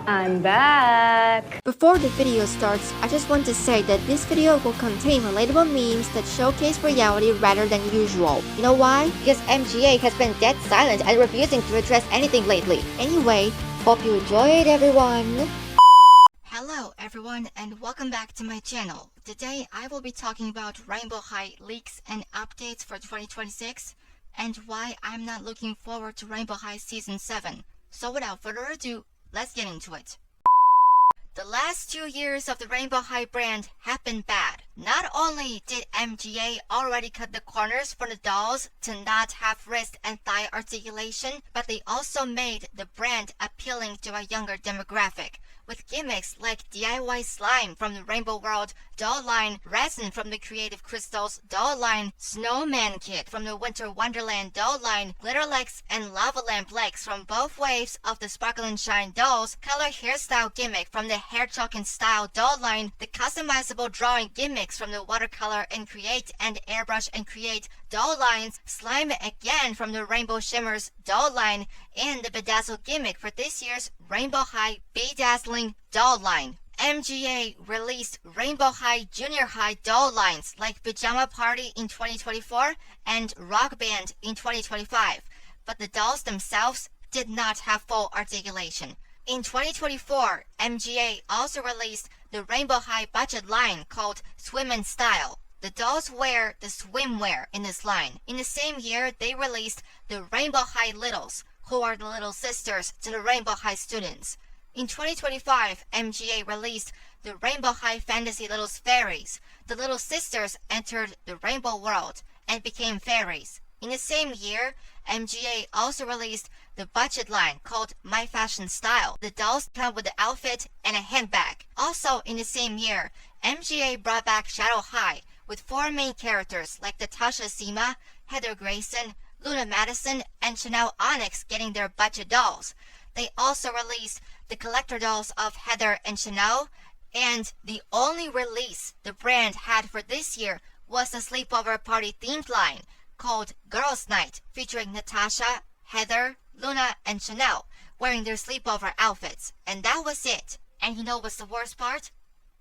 I'm back! Before the video starts, I just want to say that this video will contain relatable memes that showcase reality rather than usual. You know why? Because MGA has been dead silent and refusing to address anything lately. Anyway, hope you enjoy it, everyone! Hello everyone and welcome back to my channel. Today I will be talking about Rainbow High leaks and updates for 2026 and why I'm not looking forward to Rainbow High Season 7. So without further ado, let's get into it. The last 2 years of the Rainbow High brand have been bad. Not only did MGA already cut the corners for the dolls to not have wrist and thigh articulation, but they also made the brand appealing to a younger demographic, with gimmicks like DIY slime from the Rainbow World doll line, resin from the Creative Crystals doll line, snowman kit from the Winter Wonderland doll line, glitter legs and lava lamp legs from both waves of the Sparkle and Shine dolls, color hairstyle gimmick from the Hair Chalk and Style doll line, the customizable drawing gimmicks from the Watercolor and Create and Airbrush and Create doll lines, slime again from the Rainbow Shimmers doll line, and the bedazzle gimmick for this year's Rainbow High Bedazzling doll line. MGA released Rainbow High Junior High doll lines like Pajama Party in 2024 and Rock Band in 2025, but the dolls themselves did not have full articulation. In 2024, MGA also released the Rainbow High budget line called Swim and Style. The dolls wear the swimwear in this line. In the same year, they released the Rainbow High Littles, who are the little sisters to the Rainbow High students. In 2025, MGA released the Rainbow High Fantasy Littles Fairies. The little sisters entered the Rainbow World and became fairies. In the same year, MGA also released the budget line called My Fashion Style. The dolls come with the outfit and a handbag. Also in the same year, MGA brought back Shadow High with 4 main characters like Natasha Sima, Heather Grayson, Luna Madison, and Chanel Onyx getting their budget dolls. They also released the collector dolls of Heather and Chanel, and the only release the brand had for this year was the sleepover party themed line called Girls Night, featuring Natasha, Heather, Luna, and Chanel wearing their sleepover outfits. And that was it. And you know what's the worst part?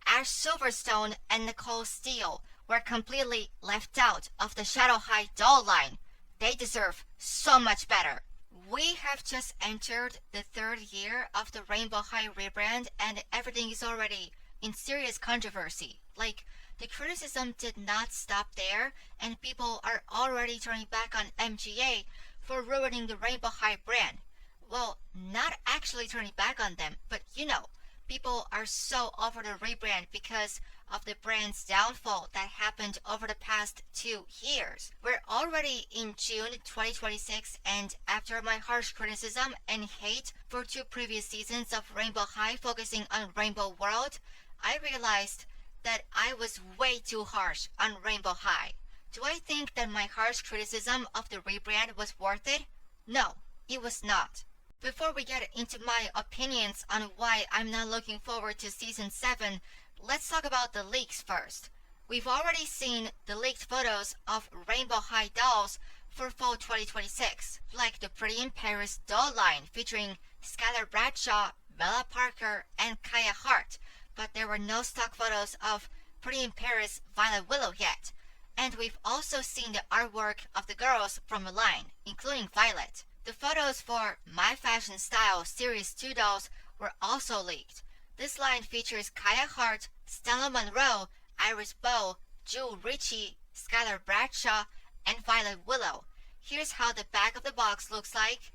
Ash Silverstone and Nicole Steele were completely left out of the Shadow High doll line. They deserve so much better. We have just entered the 3rd year of the Rainbow High rebrand and everything is already in serious controversy. Like, the criticism did not stop there and people are already turning back on MGA for ruining the Rainbow High brand. Well, not actually turning back on them, but you know, people are so over the rebrand because of the brand's downfall that happened over the past 2 years. We're already in June 2026 and after my harsh criticism and hate for 2 previous seasons of Rainbow High focusing on Rainbow World, I realized that I was way too harsh on Rainbow High. Do I think that my harsh criticism of the rebrand was worth it? No, it was not. Before we get into my opinions on why I'm not looking forward to Season 7, let's talk about the leaks first. We've already seen the leaked photos of Rainbow High dolls for fall 2026, like the Pretty in Paris doll line featuring Skylar Bradshaw, Bella Parker, and Kaya Hart, but there were no stock photos of Pretty in Paris Violet Willow yet. And we've also seen the artwork of the girls from the line, including Violet. The photos for My Fashion Style Series 2 dolls were also leaked. This line features Kaya Hart, Stella Monroe, Iris Bow, Jewel Richie, Skylar Bradshaw, and Violet Willow. Here's how the back of the box looks like.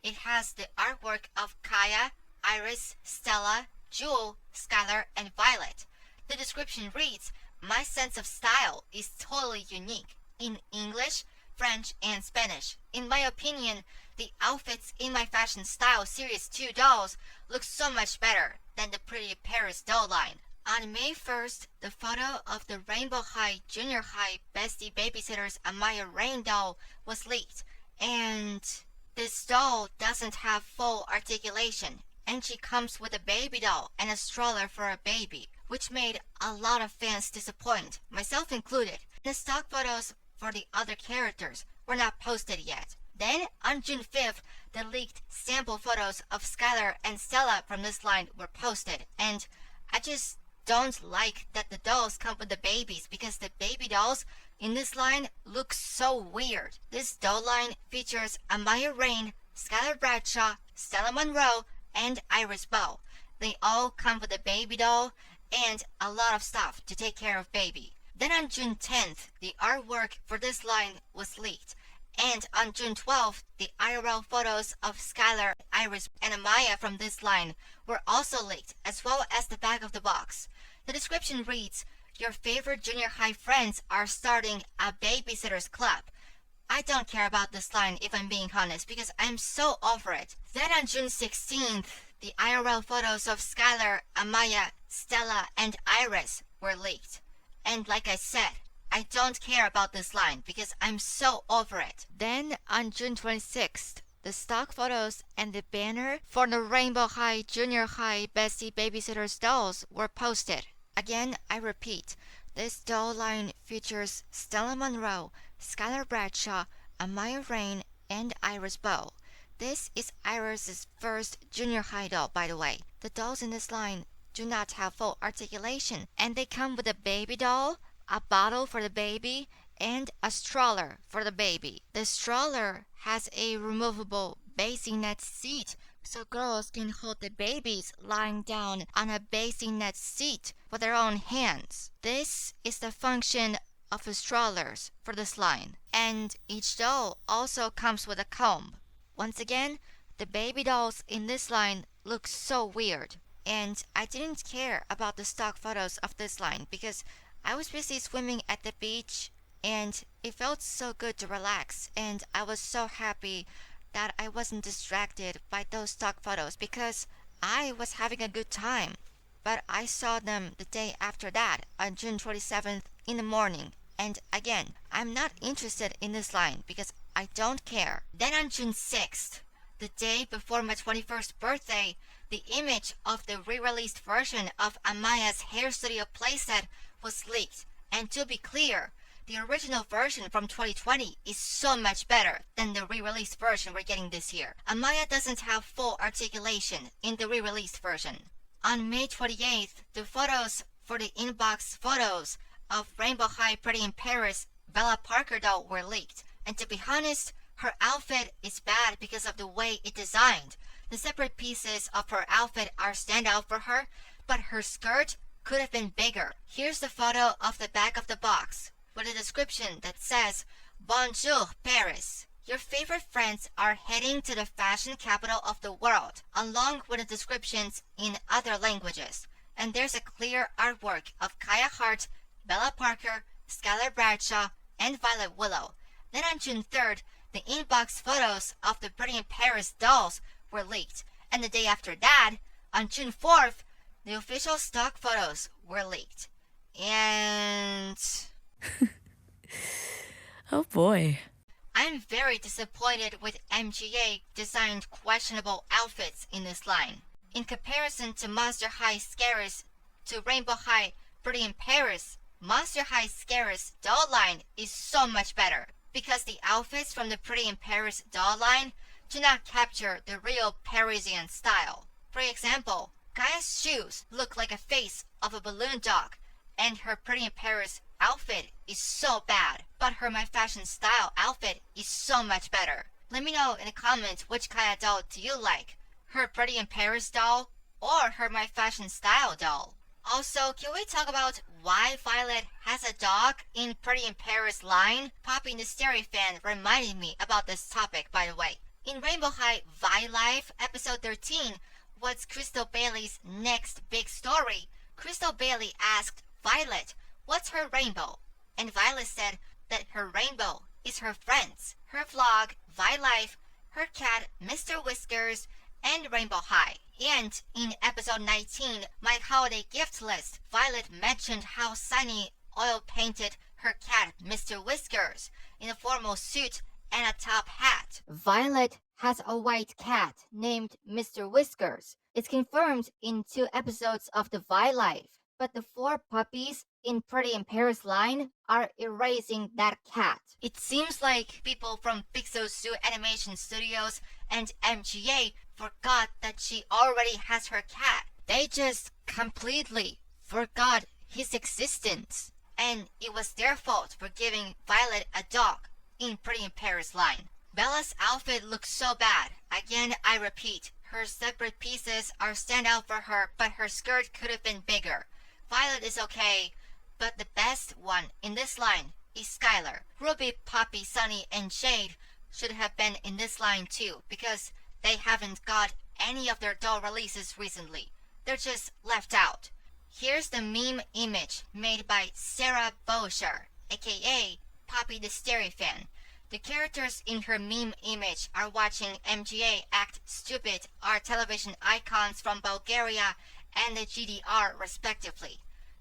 It has the artwork of Kaya, Iris, Stella, Jewel, Skylar, and Violet. The description reads, "My sense of style is totally unique in English, French, and Spanish. In my opinion, the outfits in My Fashion Style Series 2 dolls look so much better than the Pretty Paris doll line." On May 1st, the photo of the Rainbow High Junior High Bestie Babysitter's Amaya Rain doll was leaked, and this doll doesn't have full articulation, and she comes with a baby doll and a stroller for a baby, which made a lot of fans disappointed, myself included. The stock photos for the other characters were not posted yet. Then, on June 5th, the leaked sample photos of Skylar and Stella from this line were posted, and I just don't like that the dolls come with the babies because the baby dolls in this line look so weird. This doll line features Amaya Rain, Skylar Bradshaw, Stella Monroe, and Iris Bow. They all come with a baby doll and a lot of stuff to take care of baby. Then on June 10th, the artwork for this line was leaked. And on June 12th, the IRL photos of Skylar, Iris, and Amaya from this line were also leaked, as well as the back of the box. The description reads, "Your favorite junior high friends are starting a babysitter's club." I don't care about this line if I'm being honest, because I'm so over it. Then on June 16th, the IRL photos of Skylar, Amaya, Stella, and Iris were leaked. And like I said, I don't care about this line because I'm so over it. Then on June 26th, the stock photos and the banner for the Rainbow High Junior High Bestie Babysitters dolls were posted. Again, I repeat, this doll line features Stella Monroe, Skylar Bradshaw, Amaya Rain, and Iris Bow. This is Iris's first junior high doll, by the way. The dolls in this line do not have full articulation, and they come with a baby doll, a bottle for the baby, and a stroller for the baby. The stroller has a removable bassinet seat, so girls can hold the babies lying down on a bassinet seat with their own hands. This is the function of the strollers for this line. And each doll also comes with a comb. Once again, the baby dolls in this line look so weird. And I didn't care about the stock photos of this line because I was busy swimming at the beach and it felt so good to relax, and I was so happy that I wasn't distracted by those stock photos because I was having a good time. But I saw them the day after that, on June 27th in the morning, and again, I'm not interested in this line because I don't care. Then on June 6th, the day before my 21st birthday, the image of the re-released version of Amaya's Hair Studio playset was leaked. And to be clear, the original version from 2020 is so much better than the re-released version we're getting this year. Amaya doesn't have full articulation in the re-released version. On May 28th, the photos for the inbox photos of Rainbow High Pretty in Paris Bella Parker doll were leaked. And to be honest, her outfit is bad because of the way it's designed. The separate pieces of her outfit are standout for her, but her skirt could have been bigger. Here's the photo of the back of the box with a description that says, "Bonjour, Paris. Your favorite friends are heading to the fashion capital of the world," along with the descriptions in other languages. And there's a clear artwork of Kaya Hart, Bella Parker, Skylar Bradshaw, and Violet Willow. Then on June 3rd, the inbox photos of the Pretty in Paris dolls were leaked. And the day after that, on June 4th, the official stock photos were leaked. And Oh boy. I'm very disappointed with MGA designed questionable outfits in this line. In comparison to Monster High Scaris to Rainbow High Pretty in Paris, Monster High Scaris doll line is so much better because the outfits from the Pretty in Paris doll line do not capture the real Parisian style. For example, Kaya's shoes look like a face of a balloon dog, and her Pretty in Paris outfit is so bad, but her My Fashion Style outfit is so much better. Let me know in the comments which Kaya doll do you like, her Pretty in Paris doll or her My Fashion Style doll. Also, can we talk about why Violet has a dog in Pretty in Paris line? PoppyTheStarryFan reminded me about this topic, by the way. In Rainbow High Vi Life episode 13, What's Crystal Bailey's next big story? Crystal Bailey asked Violet, "What's her rainbow?" And Violet said that her rainbow is her friends, her vlog, Vi Life, her cat, Mr. Whiskers, and Rainbow High. And in episode 19, my holiday gift list, Violet mentioned how Sunny oil painted her cat, Mr. Whiskers, in a formal suit and a top hat. Violet has a white cat named Mr. Whiskers. It's confirmed in 2 episodes of the Vi Life. but the 4 puppies in Pretty in Paris line are erasing that cat. It seems like people from Pixel Zoo Animation Studios and MGA forgot that she already has her cat. They just completely forgot his existence. And it was their fault for giving Violet a dog in Pretty in Paris line. Bella's outfit looks so bad. Again, I repeat, her separate pieces are standout for her, but her skirt could have been bigger. Violet is okay, but the best one in this line is Skylar. Ruby, Poppy, Sunny, and Jade should have been in this line too, because they haven't got any of their doll releases recently. They're just left out. Here's the meme image made by Sarah Boucher, aka PoppyTheStarryFan. The characters in her meme image are watching MGA act stupid, are television icons from Bulgaria and the GDR respectively.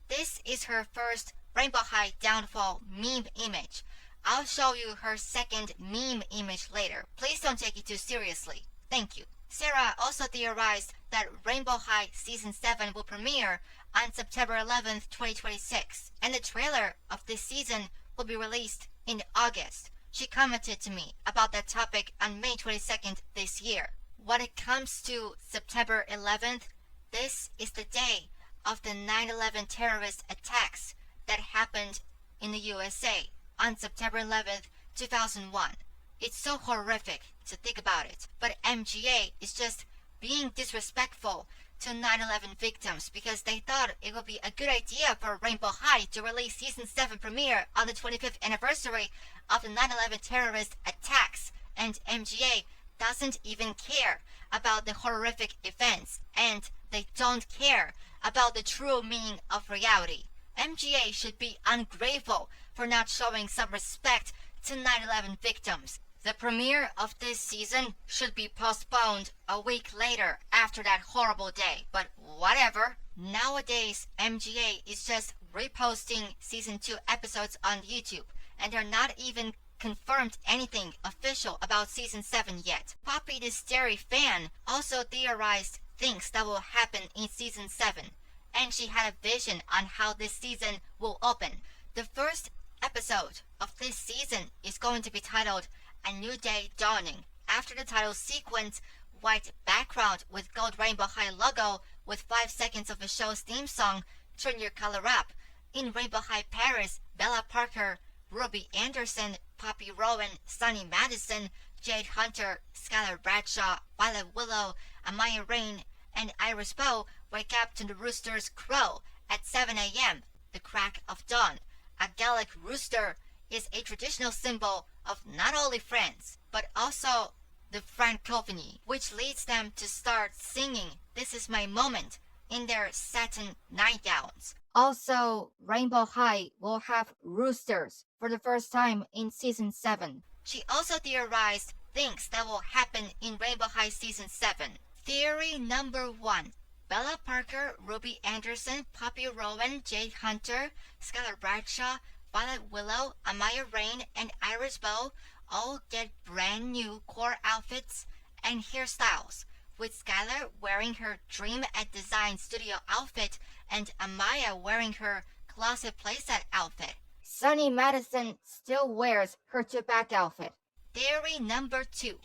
This is her first Rainbow High downfall meme image. I'll show you her second meme image later. Please don't take it too seriously. Thank you. Sarah also theorized that Rainbow High Season 7 will premiere on September 11th, 2026, and the trailer of this season will be released in August. She commented to me about that topic on May 22nd this year. When it comes to September 11th, this is the day of the 9/11 terrorist attacks that happened in the USA on September 11th, 2001. It's so horrific to think about it, but MGA is just being disrespectful to 9/11 victims because they thought it would be a good idea for Rainbow High to release Season 7 premiere on the 25th anniversary of the 9/11 terrorist attacks, and MGA doesn't even care about the horrific events, and they don't care about the true meaning of reality. MGA should be ungrateful for not showing some respect to 9/11 victims. The premiere of this season should be postponed a week later after that horrible day, but whatever. Nowadays, MGA is just reposting Season 2 episodes on YouTube, and they're not even confirmed anything official about Season 7 yet. PoppyTheStarryFan also theorized things that will happen in Season 7, and she had a vision on how this season will open. The first episode of this season is going to be titled A New Day Dawning. After the title sequence, white background with gold Rainbow High logo with 5 seconds of the show's theme song, Turn Your Color Up. In Rainbow High Paris, Bella Parker, Ruby Anderson, Poppy Rowan, Sunny Madison, Jade Hunter, Skylar Bradshaw, Violet Willow, Amaya Rain, and Iris Bow wake up to the rooster's crow at 7 a.m., the crack of dawn. A Gallic rooster is a traditional symbol of not only France, but also the Francophonie, which leads them to start singing This Is My Moment in their satin nightgowns. Also, Rainbow High will have roosters for the first time in Season 7. She also theorized things that will happen in Rainbow High Season 7. Theory number 1. Bella Parker, Ruby Anderson, Poppy Rowan, Jade Hunter, Skylar Bradshaw, Violet Willow, Amaya Rain, and Iris Bow all get brand new core outfits and hairstyles, with Skylar wearing her Dream at Design Studio outfit and Amaya wearing her Closet Playset outfit. Sunny Madison still wears her Tupac outfit. Theory number 2.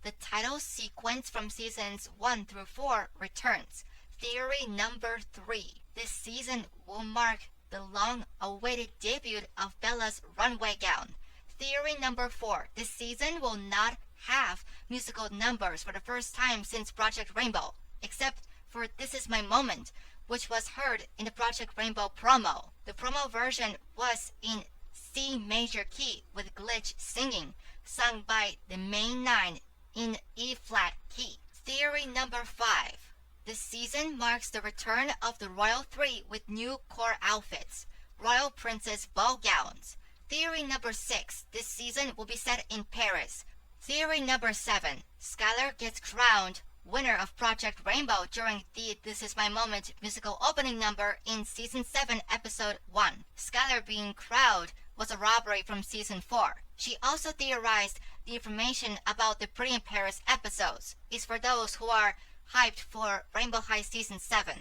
The title sequence from seasons 1 through 4 returns. Theory number 3. This season will mark the long-awaited debut of Bella's runway gown. Theory number 4. This season will not have musical numbers for the first time since Project Rainbow, except for This Is My Moment, which was heard in the Project Rainbow promo. The promo version was in C major key with glitch singing, sung by the main 9 in E-flat key. Theory number 5. This season marks the return of the Royal 3 with new core outfits, Royal Princess ball gowns. Theory number 6. This season will be set in Paris. Theory number 7. Skylar gets crowned winner of Project Rainbow during the This Is My Moment musical opening number in Season 7, Episode 1. Skylar being crowned was a robbery from Season 4. She also theorized the information about the Pretty in Paris episodes is for those who are hyped for Rainbow High Season 7.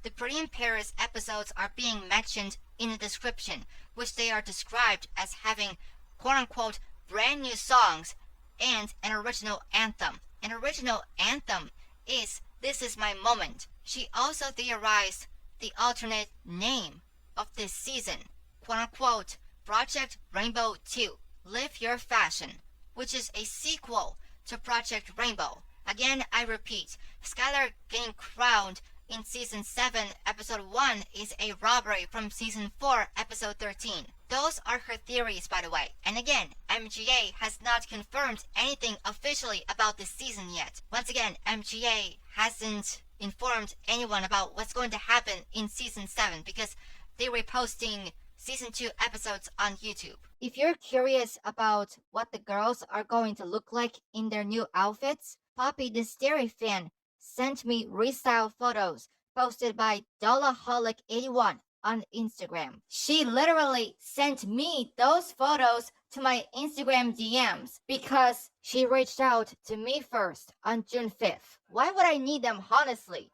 The Pretty in Paris episodes are being mentioned in the description, which they are described as having quote-unquote brand new songs and an original anthem. An original anthem is This Is My Moment. She also theorized the alternate name of this season, quote-unquote Project Rainbow 2, Live Your Fashion, which is a sequel to Project Rainbow. Again, I repeat, Skylar getting crowned in Season 7, Episode 1 is a robbery from Season 4, Episode 13. Those are her theories, by the way. And again, MGA has not confirmed anything officially about this season yet. Once again, MGA hasn't informed anyone about what's going to happen in Season 7 because they were posting Season 2 episodes on YouTube. If you're curious about what the girls are going to look like in their new outfits, PoppyTheStarryFan sent me restyle photos posted by Dollaholic81 on Instagram. She literally sent me those photos to my Instagram DMs because she reached out to me first on June 5th. Why would I need them, honestly?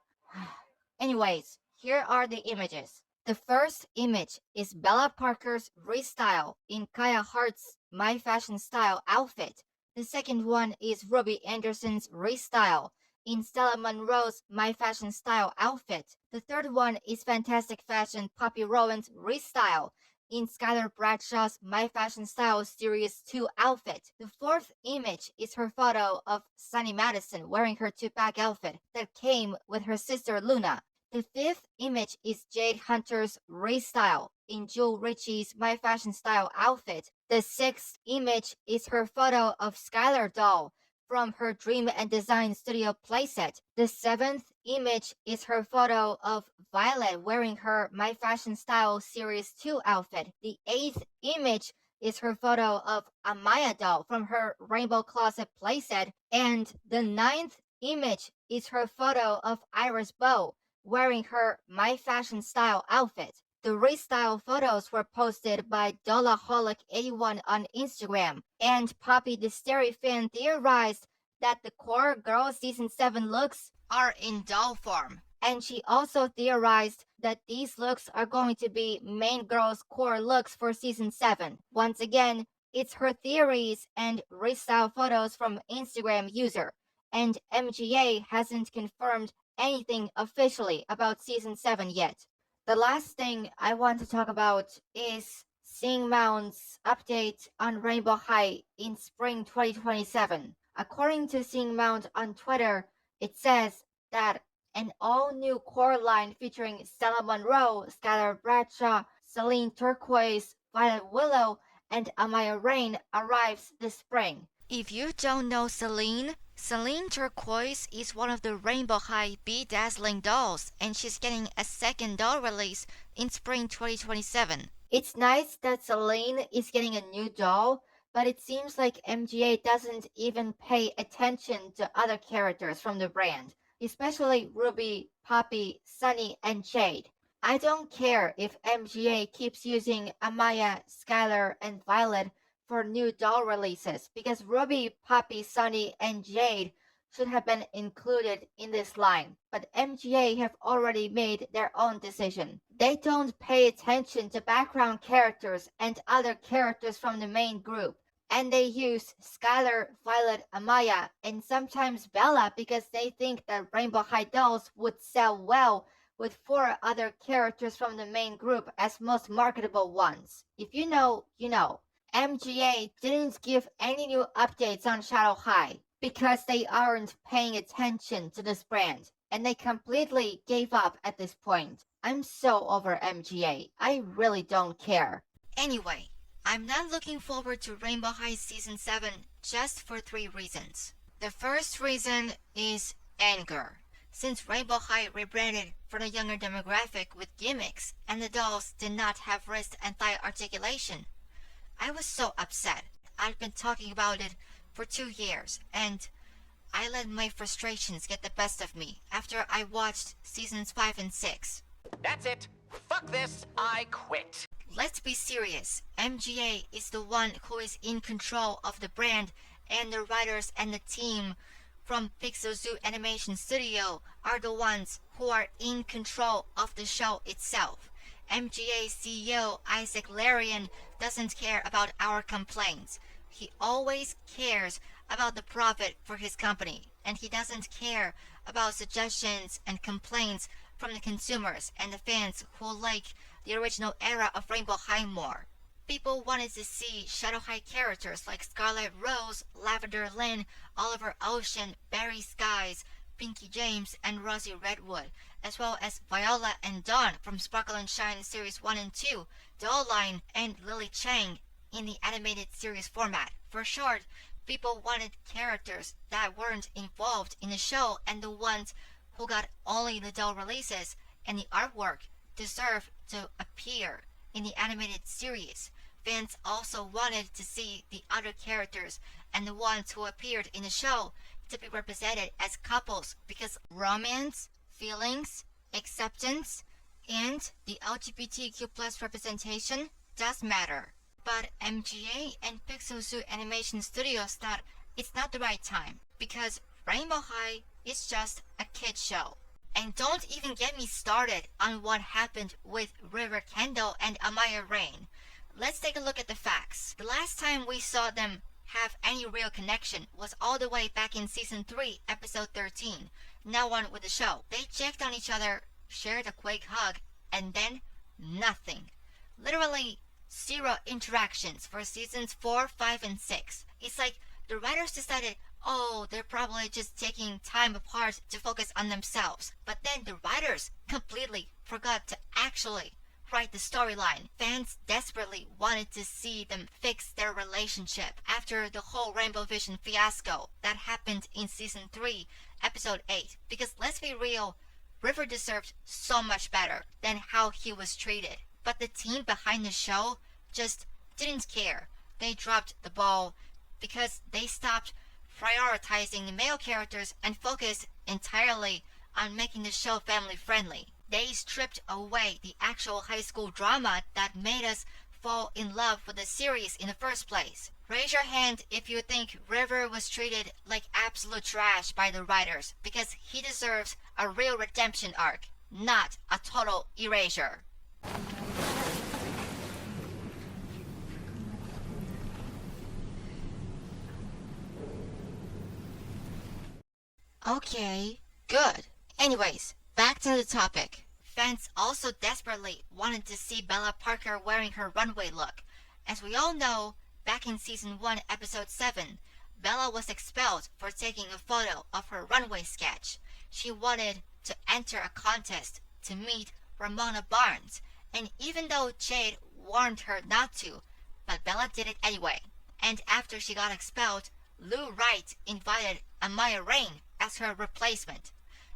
Anyways, here are the images. The first image is Bella Parker's restyle in Kaya Hart's My Fashion Style outfit. The second one is Ruby Anderson's restyle in Stella Monroe's My Fashion Style outfit. The third one is Fantastic Fashion Poppy Rowan's restyle in Skylar Bradshaw's My Fashion Style Series 2 outfit. The fourth image is her photo of Sunny Madison wearing her two-pack outfit that came with her sister Luna. The fifth image is Jade Hunter's restyle in Jewel Richie's My Fashion Style outfit. The sixth image is her photo of Skylar doll from her Dream and Design Studio playset. The seventh image is her photo of Violet wearing her My Fashion Style Series 2 outfit. The eighth image is her photo of Amaya doll from her Rainbow Closet playset. And the ninth image is her photo of Iris Bow wearing her My Fashion Style outfit. The restyle photos were posted by Dollaholic81 on Instagram, and PoppyTheStarryFan theorized that the core girl season 7 looks are in doll form. And she also theorized that these looks are going to be main girl's core looks for season 7. Once again, it's her theories and restyle photos from Instagram user, and MGA hasn't confirmed anything officially about season 7 yet. The last thing I want to talk about is SeeingMount's update on Rainbow High in spring 2027. According to SeeingMount on Twitter, it says that an all-new core line featuring Stella Monroe, Skylar Bradshaw, Celine Turquoise, Violet Willow, and Amaya Rain arrives this spring. If you don't know Celine Turquoise is one of the Rainbow High Bedazzling dolls, and she's getting a second doll release in spring 2027. It's nice that Celine is getting a new doll, but it seems like MGA doesn't even pay attention to other characters from the brand, especially Ruby, Poppy, Sunny, and Jade. I don't care if MGA keeps using Amaya, Skylar, and Violet for new doll releases, because Ruby, Poppy, Sunny, and Jade should have been included in this line, but MGA have already made their own decision. They don't pay attention to background characters and other characters from the main group, and they use Skylar, Violet, Amaya, and sometimes Bella because they think that Rainbow High dolls would sell well with 4 other characters from the main group as most marketable ones. If you know, you know. MGA didn't give any new updates on Shadow High because they aren't paying attention to this brand, and they completely gave up at this point. I'm so over MGA. I really don't care. Anyway, I'm not looking forward to Rainbow High Season 7 just for 3 reasons. The first reason is anger. Since Rainbow High rebranded for the younger demographic with gimmicks and the dolls did not have wrist and thigh articulation, I was so upset. I've been talking about it for 2 years, and I let my frustrations get the best of me after I watched seasons 5 and 6. That's it. Fuck this. I quit. Let's be serious. MGA is the one who is in control of the brand and the writers and the team from Pixel Zoo Animation Studio are the ones who are in control of the show itself. MGA CEO Isaac Larian doesn't care about our complaints. He always cares about the profit for his company, and he doesn't care about suggestions and complaints from the consumers and the fans who like the original era of Rainbow High more. People wanted to see Shadow High characters like Scarlet Rose, Lavender Lynn, Oliver Ocean, Barry Skies, Pinky James, and Rosie Redwood, as well as Viola and Dawn from Sparkle and Shine Series 1 and 2, Dollline, and Lily Chang in the animated series format. For short, people wanted characters that weren't involved in the show, and the ones who got only the doll releases and the artwork deserve to appear in the animated series. Fans also wanted to see the other characters and the ones who appeared in the show to be represented as couples, because romance, feelings, acceptance, and the LGBTQ plus representation does matter. But MGA and Pixel Zoo Animation Studios thought it's not the right time, because Rainbow High is just a kid show. And don't even get me started on what happened with River Kendall and Amaya Rain. Let's take a look at the facts. The last time we saw them have any real connection was all the way back in Season 3, Episode 13, Now On With The Show. They checked on each other, shared a quick hug, and then nothing. Literally zero interactions for Seasons 4, 5, and 6. It's like the writers decided, oh, they're probably just taking time apart to focus on themselves. But then the writers completely forgot to actually write the storyline. Fans desperately wanted to see them fix their relationship after the whole Rainbow Vision fiasco that happened in Season 3, Episode 8. Because let's be real, River deserved so much better than how he was treated. But the team behind the show just didn't care. They dropped the ball because they stopped prioritizing the male characters and focused entirely on making the show family friendly. They stripped away the actual high school drama that made us fall in love with the series in the first place. Raise your hand if you think River was treated like absolute trash by the writers, because he deserves a real redemption arc, not a total erasure. Okay, good. Anyways, back to the topic. Fans also desperately wanted to see Bella Parker wearing her runway look. As we all know, back in Season 1, Episode 7, Bella was expelled for taking a photo of her runway sketch. She wanted to enter a contest to meet Ramona Barnes, and even though Jade warned her not to, but Bella did it anyway. And after she got expelled, Lou Wright invited Amaya Rain as her replacement.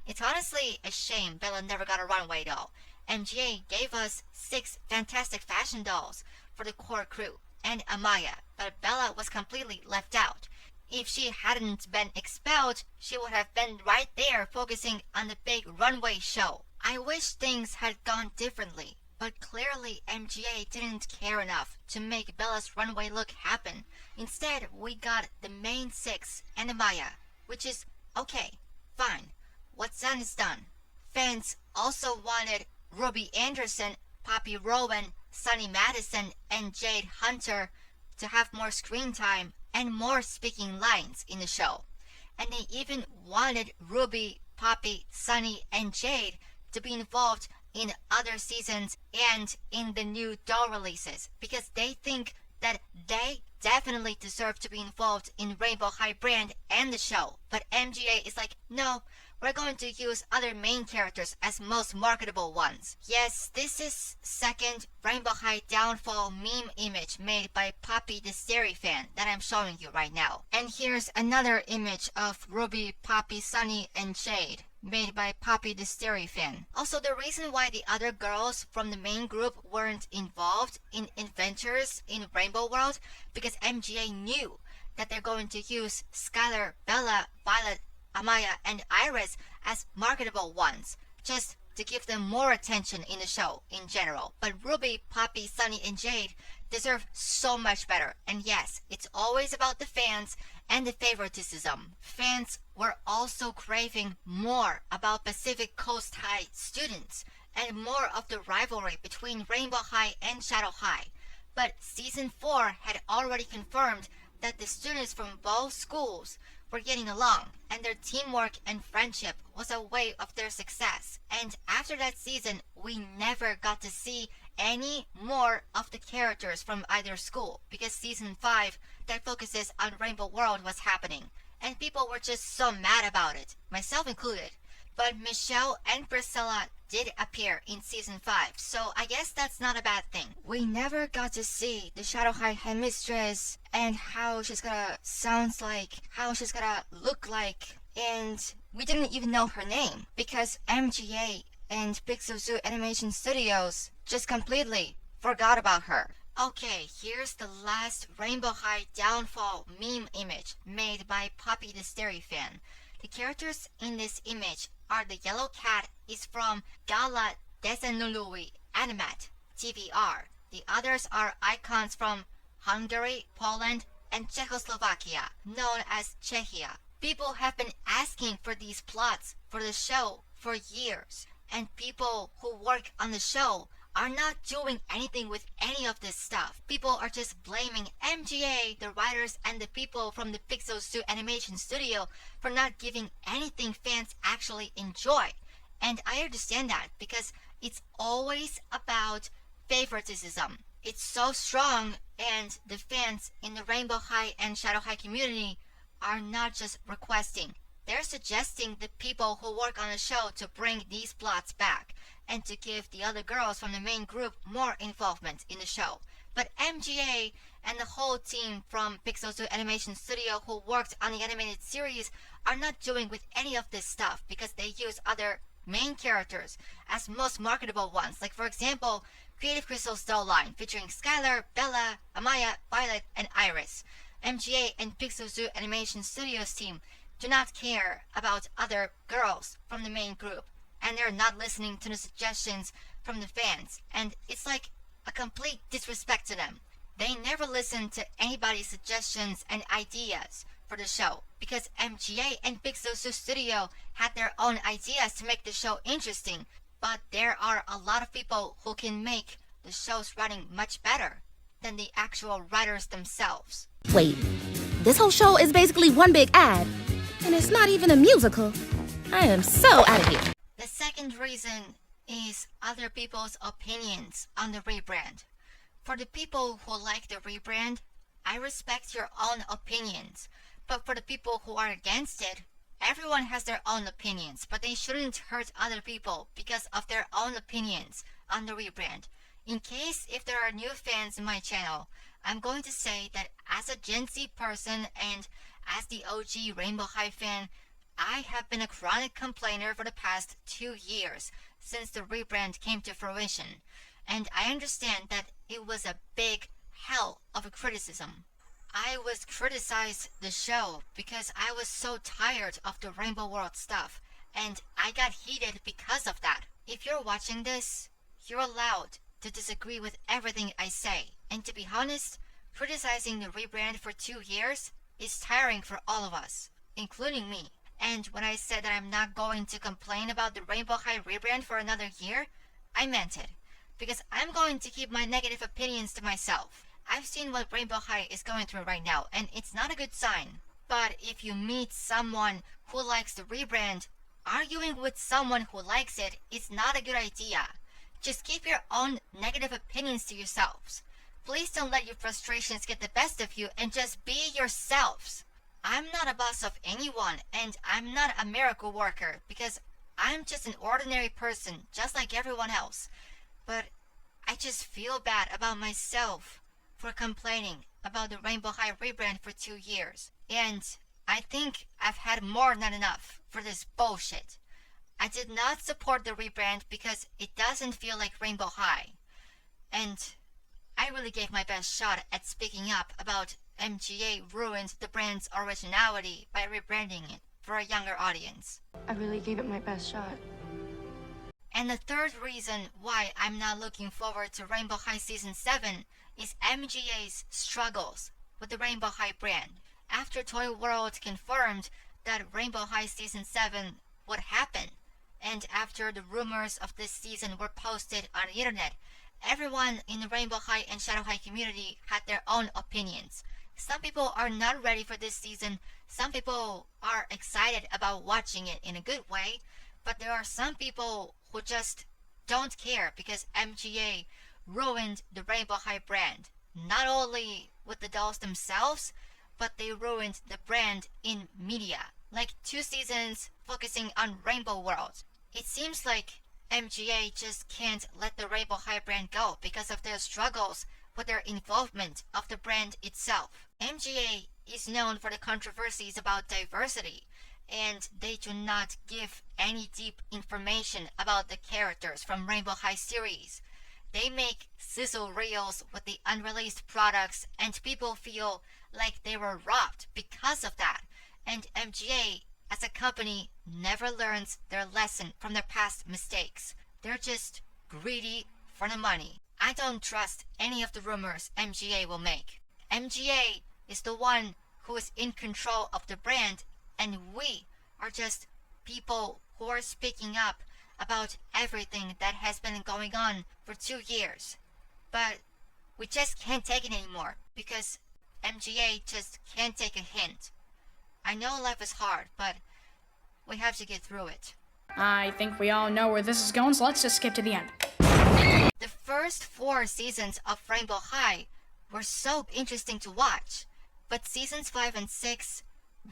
It's honestly a shame Bella never got a runway doll. MGA gave us 6 fantastic fashion dolls for the core crew and Amaya, but Bella was completely left out. If she hadn't been expelled, she would have been right there focusing on the big runway show. I wish things had gone differently, but clearly MGA didn't care enough to make Bella's runway look happen. Instead, we got the main 6 and Amaya, which is okay, fine. What's done is done. Fans also wanted Ruby Anderson, Poppy Rowan, Sunny Madison, and Jade Hunter to have more screen time and more speaking lines in the show. And they even wanted Ruby, Poppy, Sunny, and Jade to be involved in other seasons and in the new doll releases, because they think that they definitely deserve to be involved in Rainbow High brand and the show. But MGA is like, no, we're going to use other main characters as most marketable ones. Yes, this is second Rainbow High downfall meme image made by PoppyTheStarryFan that I'm showing you right now. And here's another image of Ruby, Poppy, Sunny, and Jade made by PoppyTheStarryFan. Also, the reason why the other girls from the main group weren't involved in adventures in Rainbow World, because MGA knew that they're going to use Skylar, Bella, Violet, Amaya, and Iris as marketable ones, just to give them more attention in the show in general. But Ruby, Poppy, Sunny, and Jade deserve so much better. And yes, it's always about the fans and the favoritism. Fans were also craving more about Pacific Coast High students and more of the rivalry between Rainbow High and Shoutout High. But Season 4 had already confirmed that the students from both schools were getting along, and their teamwork and friendship was a way of their success. And after that season, we never got to see any more of the characters from either school, because Season 5 that focuses on Rainbow World was happening, and people were just so mad about it, myself included. But Michelle and Priscilla did appear in Season 5, so I guess that's not a bad thing. We never got to see the Shoutout High headmistress and how she's gonna sound like, how she's gonna look like, and we didn't even know her name because MGA and Pixel Zoo Animation Studios just completely forgot about her. Okay, here's the last Rainbow High downfall meme image made by PoppyTheStarryFan. The characters in this image are the yellow cat is from Gala Desenului Animat, TVR. The others are icons from Hungary, Poland, and Czechoslovakia, known as Czechia. People have been asking for these plots for the show for years, and people who work on the show are not doing anything with any of this stuff. People are just blaming MGA, the writers, and the people from the Pixel Zoo Animation Studio for not giving anything fans actually enjoy. And I understand that because it's always about favoritism. It's so strong, and the fans in the Rainbow High and Shoutout High community are not just requesting. They're suggesting the people who work on the show to bring these plots back and to give the other girls from the main group more involvement in the show. But MGA and the whole team from Pixel Zoo Animation Studio who worked on the animated series are not doing with any of this stuff because they use other main characters as most marketable ones. Like for example, Creative Crystal's doll line featuring Skylar, Bella, Amaya, Violet, and Iris. MGA and Pixel Zoo Animation Studios team do not care about other girls from the main group, and they're not listening to the suggestions from the fans, and it's like a complete disrespect to them. They never listen to anybody's suggestions and ideas for the show because MGA and Pixel Zoo Studio had their own ideas to make the show interesting, but there are a lot of people who can make the show's running much better than the actual writers themselves. Wait, this whole show is basically one big ad, and it's not even a musical. I am so out of here. The second reason is other people's opinions on the rebrand. For the people who like the rebrand, I respect your own opinions. But for the people who are against it, everyone has their own opinions, but they shouldn't hurt other people because of their own opinions on the rebrand. In case if there are new fans in my channel, I'm going to say that as a Gen Z person and as the OG Rainbow High fan, I have been a chronic complainer for the past 2 years since the rebrand came to fruition, and I understand that it was a big hell of a criticism. I was criticized the show because I was so tired of the Rainbow World stuff, and I got heated because of that. If you're watching this, you're allowed to disagree with everything I say, and to be honest, criticizing the rebrand for 2 years is tiring for all of us, including me. And when I said that I'm not going to complain about the Rainbow High rebrand for another year, I meant it, because I'm going to keep my negative opinions to myself. I've seen what Rainbow High is going through right now, and it's not a good sign. But if you meet someone who likes the rebrand, arguing with someone who likes it is not a good idea. Just keep your own negative opinions to yourselves. Please don't let your frustrations get the best of you and just be yourselves. I'm not a boss of anyone, and I'm not a miracle worker because I'm just an ordinary person just like everyone else. But I just feel bad about myself for complaining about the Rainbow High rebrand for 2 years. And I think I've had more than enough for this bullshit. I did not support the rebrand because it doesn't feel like Rainbow High. And I really gave my best shot at speaking up about MGA ruined the brand's originality by rebranding it for a younger audience. I really gave it my best shot. And the third reason why I'm not looking forward to Rainbow High Season 7 is MGA's struggles with the Rainbow High brand. after Toy World confirmed that Rainbow High Season 7 would happen, and after the rumors of this season were posted on the internet, everyone in the Rainbow High and Shadow High community had their own opinions. Some people are not ready for this season, some people are excited about watching it in a good way, but there are some people who just don't care because MGA ruined the Rainbow High brand. Not only with the dolls themselves, but they ruined the brand in media. Like 2 seasons focusing on Rainbow World. It seems like MGA just can't let the Rainbow High brand go because of their struggles with their involvement of the brand itself. MGA is known for the controversies about diversity, and they do not give any deep information about the characters from Rainbow High series. They make sizzle reels with the unreleased products, and people feel like they were robbed because of that. And MGA, as a company, never learns their lesson from their past mistakes. They're just greedy for the money. I don't trust any of the rumors MGA will make. MGA is the one who is in control of the brand, and we are just people who are speaking up about everything that has been going on for 2 years. But we just can't take it anymore because MGA just can't take a hint. I know life is hard, but we have to get through it. I think we all know where this is going, so let's just skip to the end. The first 4 seasons of Rainbow High were so interesting to watch, but seasons 5 and 6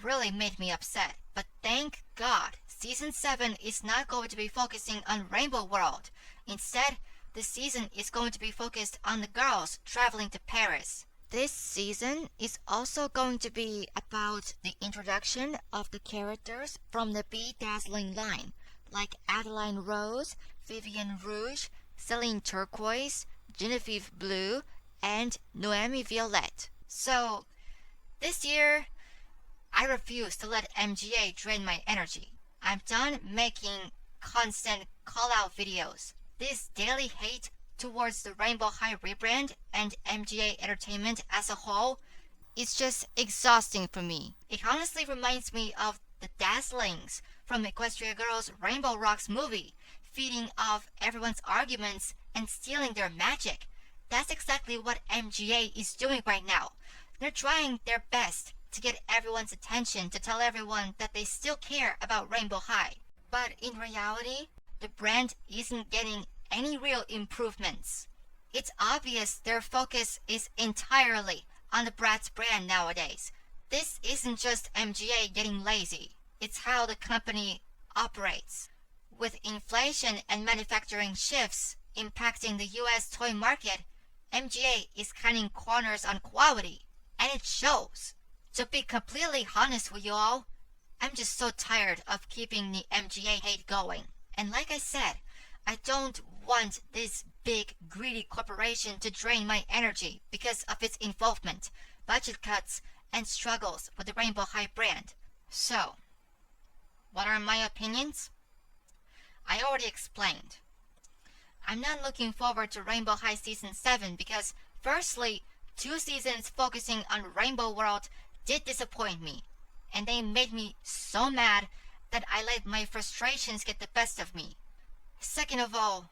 really made me upset. But thank God, season 7 is not going to be focusing on Rainbow World. Instead, the season is going to be focused on the girls traveling to Paris. This season is also going to be about the introduction of the characters from the Bedazzling line, like Adeline Rose, Vivienne Rouge, Celine Turquoise, Genevieve Blue, and Noemi Violette. So, this year, I refuse to let MGA drain my energy. I'm done making constant call-out videos. This daily hate towards the Rainbow High rebrand and MGA Entertainment as a whole is just exhausting for me. It honestly reminds me of the Dazzlings from Equestria Girls' Rainbow Rocks movie, feeding off everyone's arguments and stealing their magic. That's exactly what MGA is doing right now. They're trying their best to get everyone's attention, to tell everyone that they still care about Rainbow High. But in reality, the brand isn't getting any real improvements. It's obvious their focus is entirely on the Bratz brand nowadays. This isn't just MGA getting lazy. It's how the company operates. With inflation and manufacturing shifts impacting the US toy market, MGA is cutting corners on quality, and it shows. To be completely honest with you all, I'm just so tired of keeping the MGA hate going. And like I said, I don't want this big greedy corporation to drain my energy because of its involvement, budget cuts, and struggles with the Rainbow High brand. So, what are my opinions? I already explained. I'm not looking forward to Rainbow High Season 7 because, firstly, 2 seasons focusing on Rainbow World did disappoint me, and they made me so mad that I let my frustrations get the best of me. Second of all,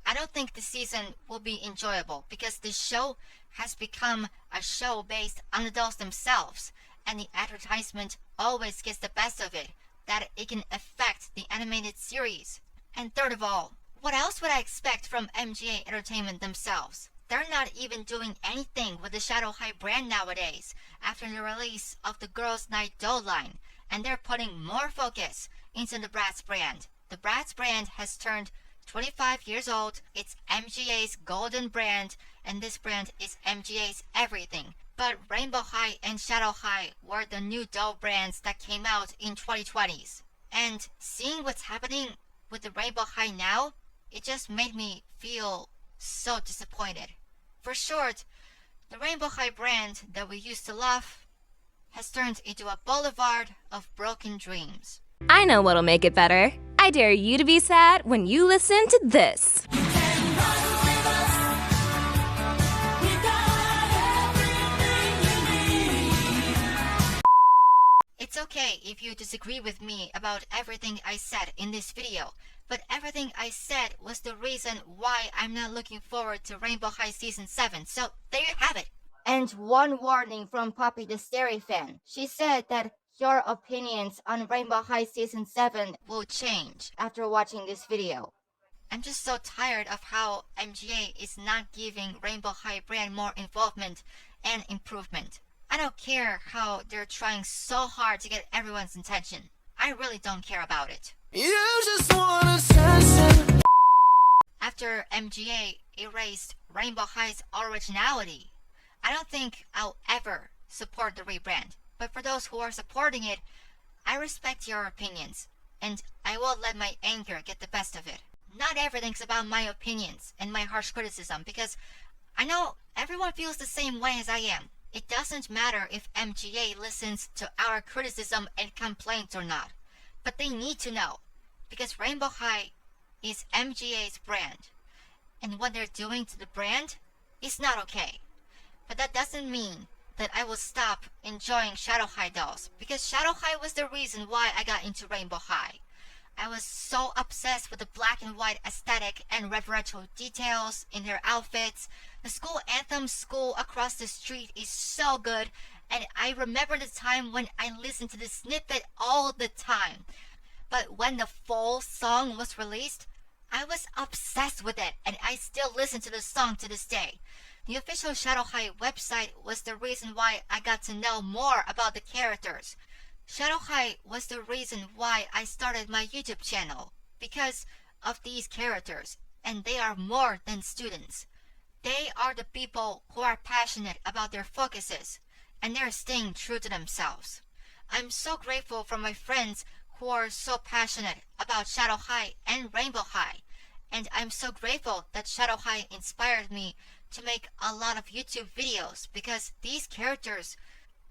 I don't think the season will be enjoyable because the show has become a show based on the dolls themselves, and the advertisement always gets the best of it, that it can affect the animated series. And third of all, what else would I expect from MGA Entertainment themselves? They're not even doing anything with the Shadow High brand nowadays after the release of the Girls Night doll line, and they're putting more focus into the Bratz brand. The Bratz brand has turned 25 years old. It's MGA's golden brand, and this brand is MGA's everything. But Rainbow High and Shadow High were the new doll brands that came out in 2020s. And seeing what's happening with the Rainbow High now, it just made me feel so disappointed. For short, the Rainbow High brand that we used to love has turned into a boulevard of broken dreams. I know what'll make it better. I dare you to be sad when you listen to this. okay if you disagree with me about everything I said in this video, but everything I said was the reason why I'm not looking forward to Rainbow High Season 7, so there you have it. And one warning from PoppyTheStarryFan. She said that your opinions on Rainbow High Season 7 will change after watching this video. I'm just so tired of how MGA is not giving Rainbow High brand more involvement and improvement. I don't care how they're trying so hard to get everyone's attention. I really don't care about it. You just want attention. After MGA erased Rainbow High's originality, I don't think I'll ever support the rebrand. But for those who are supporting it, I respect your opinions, and I won't let my anger get the best of it. Not everything's about my opinions and my harsh criticism, because I know everyone feels the same way as I am. It doesn't matter if MGA listens to our criticism and complaints or not, but they need to know, because Rainbow High is MGA's brand, and what they're doing to the brand is not okay. But that doesn't mean that I will stop enjoying Shadow High dolls, because Shadow High was the reason why I got into Rainbow High. I was so obsessed with the black and white aesthetic and red retro details in their outfits. The school anthem, School Across the Street, is so good, and I remember the time when I listened to the snippet all the time. But when the full song was released, I was obsessed with it, and I still listen to the song to this day. The official Shadow High website was the reason why I got to know more about the characters. Shadow High was the reason why I started my YouTube channel, because of these characters, and they are more than students. They are the people who are passionate about their focuses, and they're staying true to themselves. I'm so grateful for my friends who are so passionate about Shadow High and Rainbow High, and I'm so grateful that Shadow High inspired me to make a lot of YouTube videos, because these characters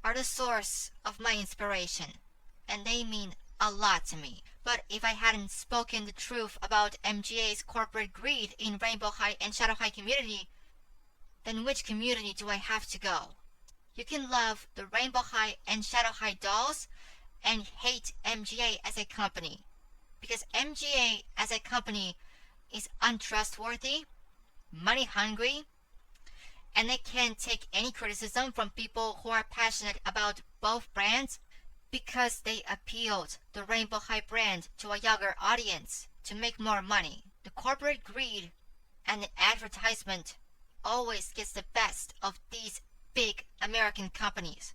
are the source of my inspiration, and they mean a lot to me. But if I hadn't spoken the truth about MGA's corporate greed in Rainbow High and Shadow High community, then which community do I have to go? You can love the Rainbow High and Shadow High dolls and hate MGA as a company, because MGA as a company is untrustworthy, money hungry, and they can't take any criticism from people who are passionate about both brands, because they appealed the Rainbow High brand to a younger audience to make more money. The corporate greed and the advertisement always gets the best of these big American companies.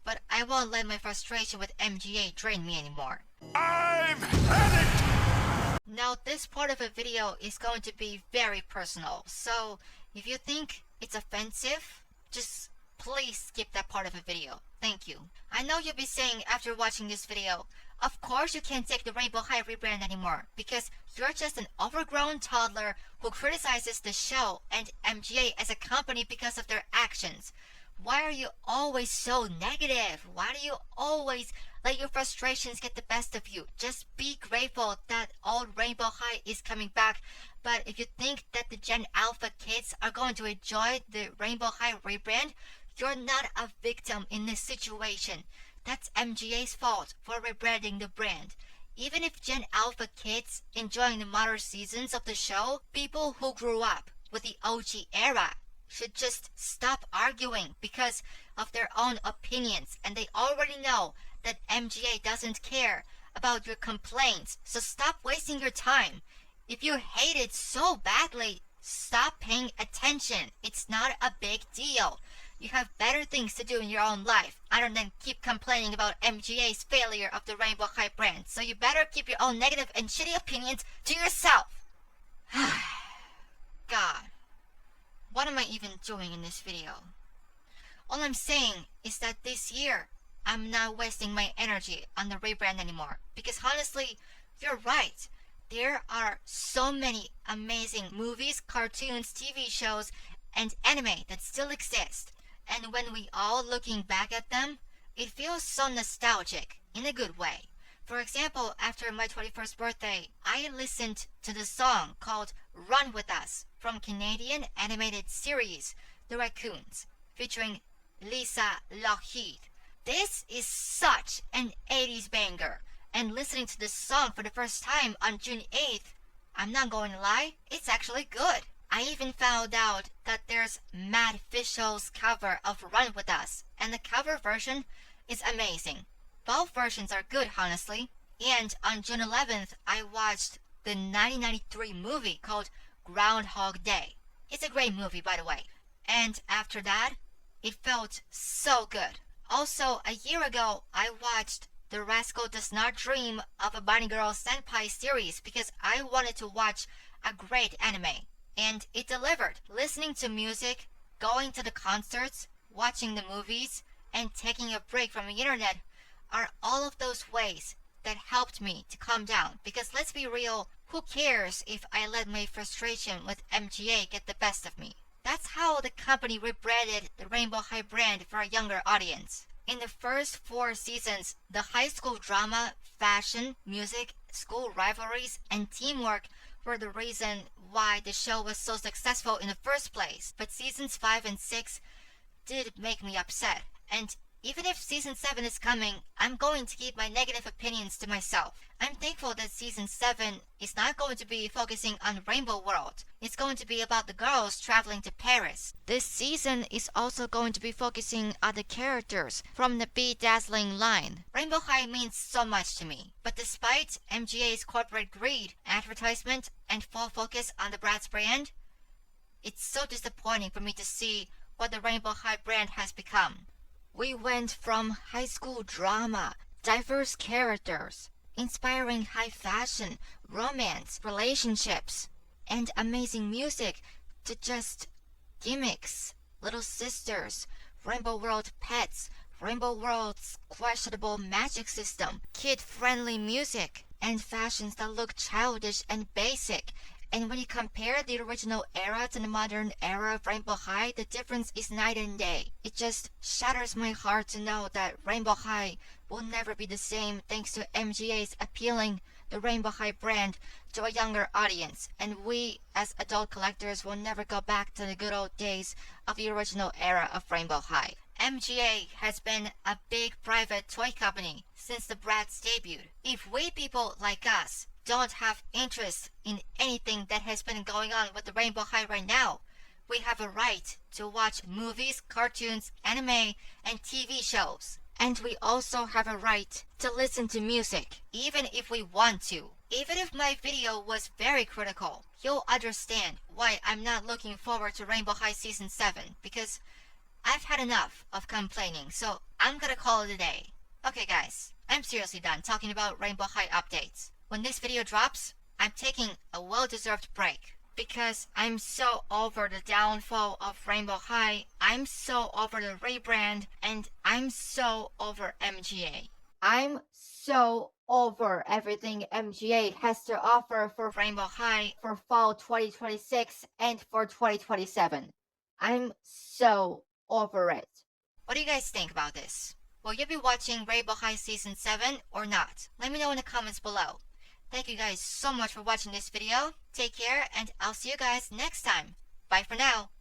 But I won't let my frustration with MGA drain me anymore. I've had it! Now this part of the video is going to be very personal, so if you think it's offensive, just please skip that part of the video. Thank you. I know you'll be saying after watching this video, of course you can't take the Rainbow High rebrand anymore, because you're just an overgrown toddler who criticizes the show and MGA as a company because of their actions. Why are you always so negative? Why do you always let your frustrations get the best of you? Just be grateful that old Rainbow High is coming back. But if you think that the Gen Alpha kids are going to enjoy the Rainbow High rebrand, you're not a victim in this situation. That's MGA's fault for rebranding the brand. Even if Gen Alpha kids enjoying the modern seasons of the show, people who grew up with the OG era should just stop arguing because of their own opinions, and they already know that MGA doesn't care about your complaints, so stop wasting your time. If you hate it so badly, stop paying attention. It's not a big deal. You have better things to do in your own life other than keep complaining about MGA's failure of the Rainbow High brand, so you better keep your own negative and shitty opinions to yourself. God. What am I even doing in this video? All I'm saying is that this year, I'm not wasting my energy on the rebrand anymore. Because honestly, you're right. There are so many amazing movies, cartoons, TV shows, and anime that still exist. And when we all looking back at them, it feels so nostalgic in a good way. For example, after my 21st birthday, I listened to the song called Run With Us from Canadian animated series The Raccoons, featuring Lisa Lougheed, This is such an 80s banger, and listening to this song for the first time on June 8th, I'm not going to lie, it's actually good. I even found out that there's Matt Fishel's cover of Run With Us, and the cover version is amazing. Both versions are good, honestly. And on June 11th, I watched the 1993 movie called Groundhog Day. It's a great movie, by the way. And after that, it felt so good. Also, a year ago, I watched The Rascal Does Not Dream of a Bunny Girl Senpai series because I wanted to watch a great anime. And it delivered. Listening to music, going to the concerts, watching the movies, and taking a break from the internet are all of those ways that helped me to calm down. Because let's be real, who cares if I let my frustration with MGA get the best of me? That's how the company rebranded the Rainbow High brand for a younger audience. In the first 4 seasons, the high school drama, fashion, music, school rivalries, and teamwork were the reason why the show was so successful in the first place. But seasons 5 and 6 did make me upset. And even if season 7 is coming, I'm going to keep my negative opinions to myself. I'm thankful that season 7 is not going to be focusing on Rainbow World. It's going to be about the girls traveling to Paris. This season is also going to be focusing on the characters from the Bedazzling line. Rainbow High means so much to me. But despite MGA's corporate greed, advertisement, and full focus on the Bratz brand, it's so disappointing for me to see what the Rainbow High brand has become. We went from high school drama, diverse characters, inspiring high fashion, romance, relationships, and amazing music to just gimmicks, little sisters, Rainbow World pets, Rainbow World's questionable magic system, kid-friendly music, and fashions that look childish and basic. And when you compare the original era to the modern era of Rainbow High, the difference is night and day. It just shatters my heart to know that Rainbow High will never be the same thanks to MGA's appealing the Rainbow High brand to a younger audience. And we, as adult collectors, will never go back to the good old days of the original era of Rainbow High. MGA has been a big private toy company since the Bratz debuted. If we people like us don't have interest in anything that has been going on with the Rainbow High right now, we have a right to watch movies, cartoons, anime, and TV shows. And we also have a right to listen to music, even if we want to. Even if my video was very critical, you'll understand why I'm not looking forward to Rainbow High Season 7, because I've had enough of complaining, so I'm gonna call it a day. Okay guys, I'm seriously done talking about Rainbow High updates. When this video drops, I'm taking a well-deserved break because I'm so over the downfall of Rainbow High, I'm so over the rebrand, and I'm so over MGA. I'm so over everything MGA has to offer for Rainbow High for fall 2026 and for 2027. I'm so over it. What do you guys think about this? Will you be watching Rainbow High Season 7 or not? Let me know in the comments below. Thank you guys so much for watching this video. Take care, and I'll see you guys next time. Bye for now.